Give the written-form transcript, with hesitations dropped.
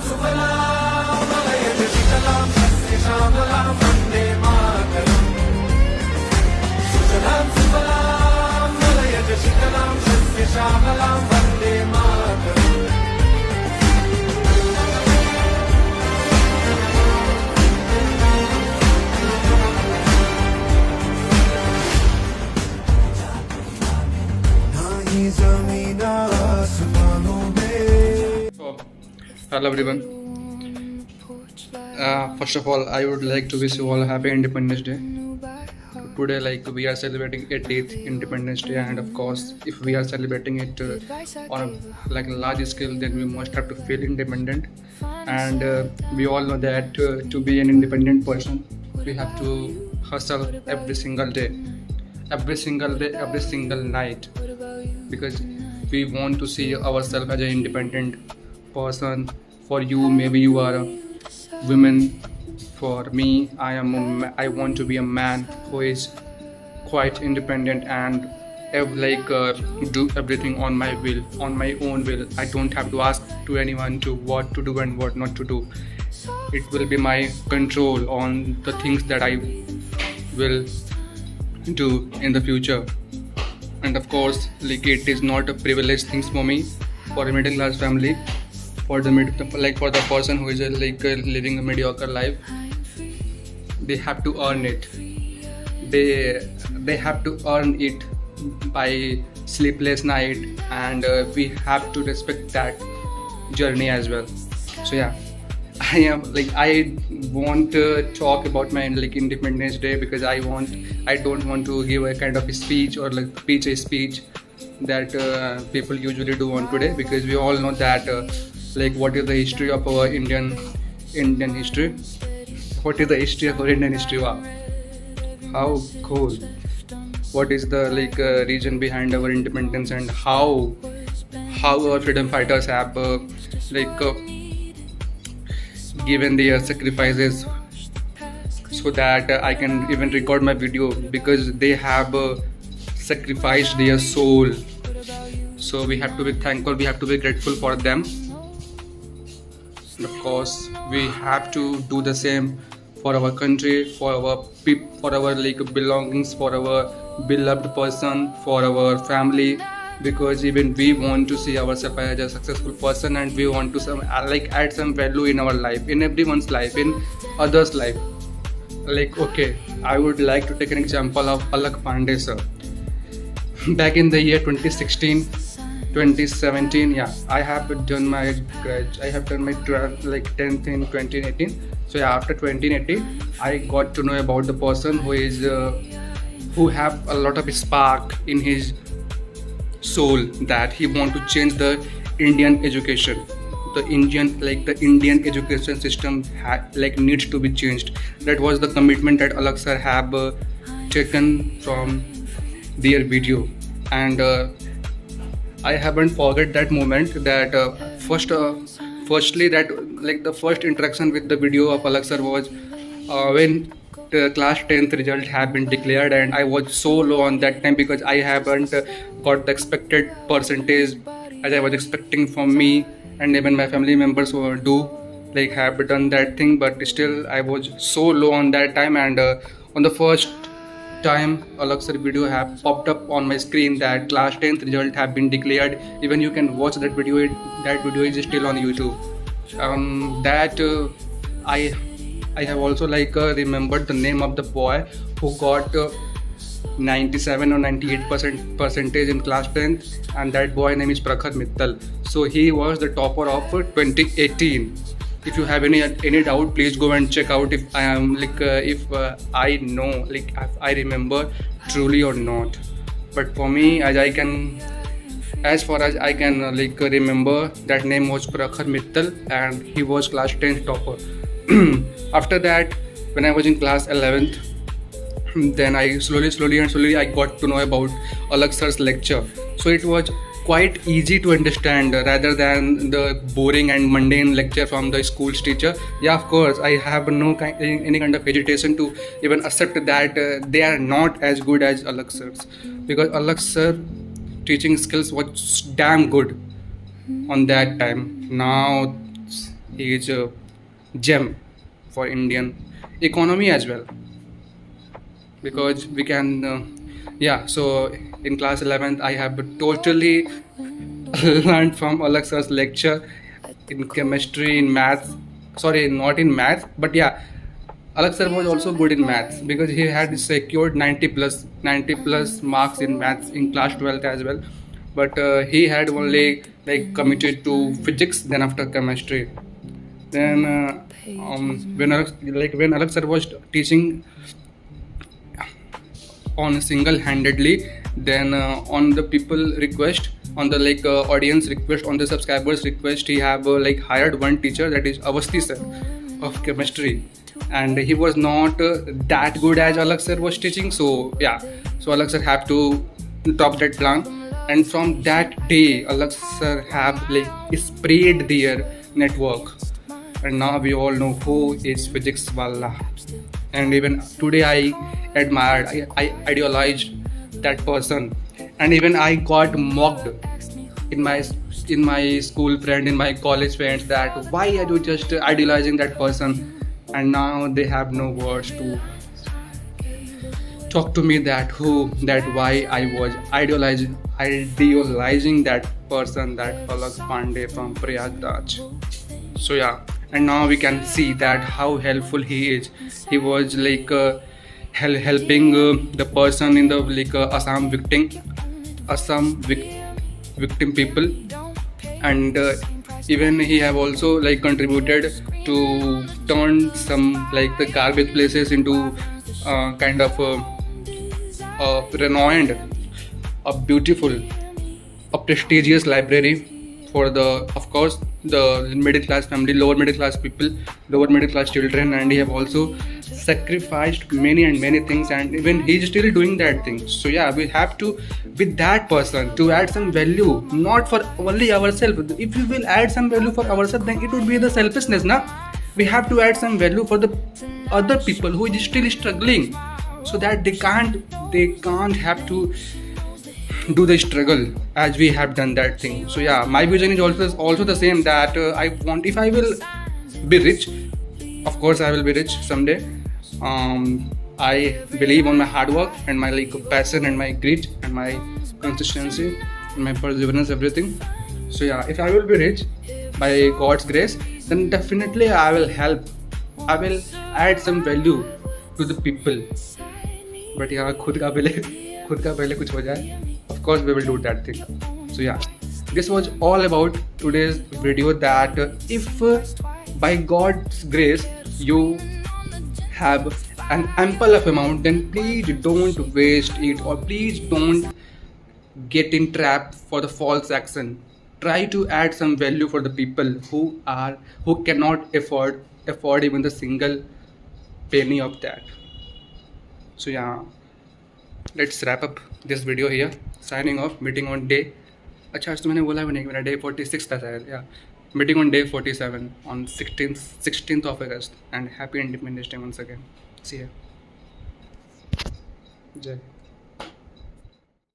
So, hello everyone. First of all, I would like to wish you all a happy Independence Day. Today, like we are celebrating 80th Independence Day, and of course, if we are celebrating it on a large scale, then we must have to feel independent. And we all know that to be an independent person, we have to hustle every single day, every single night, because we want to see ourselves as an independent person. For you, maybe you are a woman. For me, I want to be a man who is quite independent and do everything on my will, on my own will. I don't have to ask to anyone to what to do and what not to do. It will be my control on the things that I will do in the future. And of course, like it is not a privileged thing for me, for a middle class family, for the person who is living a mediocre life. They have to earn it. They have to earn it by sleepless night, and we have to respect that journey as well. So yeah, I want to talk about my Independence Day because I don't want to give a kind of a speech or preach a speech that people usually do on today, because we all know that what is the history of our Indian history. What is the history of our Indian history? Wow, how cool! What is the reason behind our independence, and how our freedom fighters have given their sacrifices so that I can even record my video, because they have sacrificed their soul. So we have to be thankful, we have to be grateful for them. And of course, we have to do the same for our country, for our belongings, for our beloved person, for our family, because even we want to see ourselves as a successful person, and we want to add some value in our life, in everyone's life, in others' life. Okay, I would like to take an example of Alak Pandey sir. Back in the year 2016, 2017, yeah, I have done my 10th in 2018. So yeah, after 2018, I got to know about the person who have a lot of spark in his soul, that he want to change the Indian education. The Indian education system needs to be changed. That was the commitment that Alak sir have taken from their video, and I haven't forget that moment. That firstly, that the first interaction with the video of Alak sir was when the class 10th result have been declared, and I was so low on that time because I haven't got the expected percentage as I was expecting from me, and even my family members who have done that thing, but still I was so low on that time. And on the first time Alak sir video have popped up on my screen that class 10th result have been declared. Even you can watch that video. That video is still on YouTube. I have also remembered the name of the boy who got 97 or 98% percentage in class 10th, and that boy name is Prakhar Mittal. So he was the topper of 2018. If you have any doubt, please go and check out if I am I know if I remember truly or not. But for me, as far as I can remember, that name was Prakhar Mittal, and he was class 10th topper. After that, when I was in class 11th, then I slowly I got to know about Alak sir's lecture. So it was quite easy to understand rather than the boring and mundane lecture from the school's teacher. Yeah, of course, I have any kind of hesitation to even accept that they are not as good as Alak sir's, because Alak sir teaching skills was damn good on that time. Now he is a gem for Indian economy as well, because we can yeah. So in class 11th I have totally learned from Alak sir's lecture in chemistry, in maths. Sorry, not in maths, but yeah, Alak sir was also good in maths because he had secured 90 plus marks in maths in class 12th as well. But he had only like committed to physics, then after chemistry. Then when Alak sir was teaching on single-handedly, then on the people request, on the audience request, on the subscribers request, he have like hired one teacher, that is Avasti sir of chemistry, and he was not that good as Alak sir was teaching. So yeah, so Alak sir have to top that plan, and from that day Alak sir have like sprayed their network, and now we all know who is physics wala. And even today I admired, I idealized that person, and even I got mocked in my school friend, in my college friends, that why are you just idealizing that person. And now they have no words to talk to me that why I was idealizing that person, that Palak Pandey from Prayagraj. So yeah, and now we can see that how helpful he is. He was like helping the person in the Assam victim people, and even he have also like contributed to turn some like the garbage places into kind of renowned, a beautiful, a prestigious library for the, of course, the middle class family, lower middle class people, lower middle class children. And he have also sacrificed many and many things, and even he's still doing that thing. So yeah, we have to with that person to add some value, not for only ourselves. If we will add some value for ourselves, then it would be the selfishness, na. We have to add some value for the other people who is still struggling, so that they can't have to do the struggle as we have done that thing. So yeah, my vision is also the same, that I want, if I will be rich, of course I will be rich someday. I believe on my hard work and my like passion and my grit and my consistency and my perseverance, everything. So yeah, if I will be rich by God's grace, then definitely I will help, I will add some value to the people. But yeah, खुद का पहले कुछ हो जाए, of course we will do that thing. So yeah, this was all about today's video, that if by God's grace you have an ample of amount, then please don't waste it, or please don't get in trap for the false action. Try to add some value for the people who cannot afford even the single penny of that. So yeah, let's wrap up this video here. Signing off. Meeting on day, अच्छा आज तो मैंने बोला भी नहीं, मेरा day 46 था शायद. Yeah, meeting on day 47 on 16th of August, and happy Independence Day once again. See ya. Jai.